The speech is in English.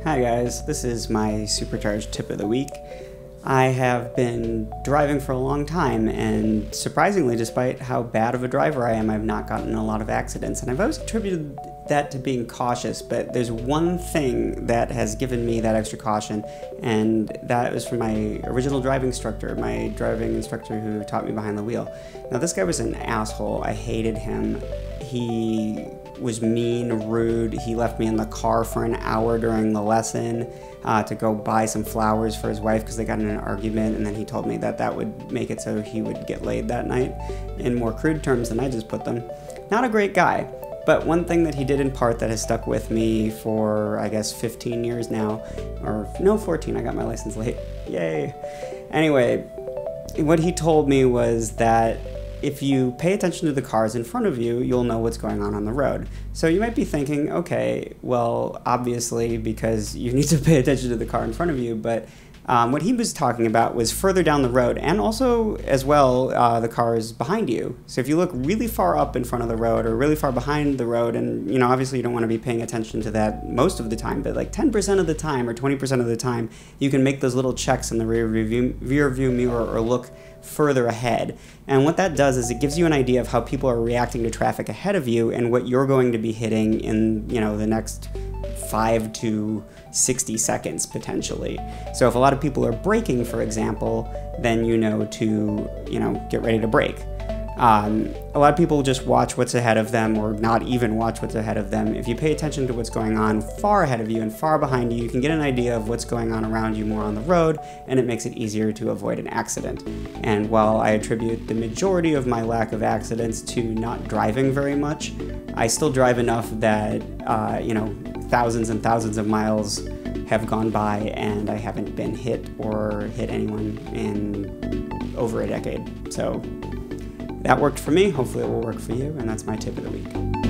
Hi guys, this is my supercharged tip of the week. I have been driving for a long time, and surprisingly, despite how bad of a driver I am, I've not gotten in a lot of accidents, and I've always attributed that to being cautious, but there's one thing that has given me that extra caution, and that was from my original driving instructor, who taught me behind the wheel. Now this guy was an asshole. I hated him. He was mean, rude. He left me in the car for an hour during the lesson to go buy some flowers for his wife because they got in an argument, and then he told me that that would make it so he would get laid that night in more crude terms than I just put them. Not a great guy, but one thing that he did in part that has stuck with me for, I guess, 15 years now, or no, 14, I got my license late, yay. Anyway, what he told me was that if you pay attention to the cars in front of you, you'll know what's going on the road. So you might be thinking, okay, well, obviously, because you need to pay attention to the car in front of you, but what he was talking about was further down the road, and also, as well, the cars behind you. So if you look really far up in front of the road or really far behind the road, and, you know, obviously you don't want to be paying attention to that most of the time, but like 10% of the time or 20% of the time, you can make those little checks in the rear view mirror or look further ahead. And what that does is it gives you an idea of how people are reacting to traffic ahead of you and what you're going to be hitting in, you know, the next 5 to 60 seconds potentially. So if a lot of people are braking, for example, then you know to, get ready to brake. A lot of people just watch what's ahead of them or not even watch what's ahead of them. If you pay attention to what's going on far ahead of you and far behind you, you can get an idea of what's going on around you more on the road, and it makes it easier to avoid an accident. And while I attribute the majority of my lack of accidents to not driving very much, I still drive enough that, thousands and thousands of miles have gone by and I haven't been hit or hit anyone in over a decade. So that worked for me. Hopefully it will work for you, and that's my tip of the week.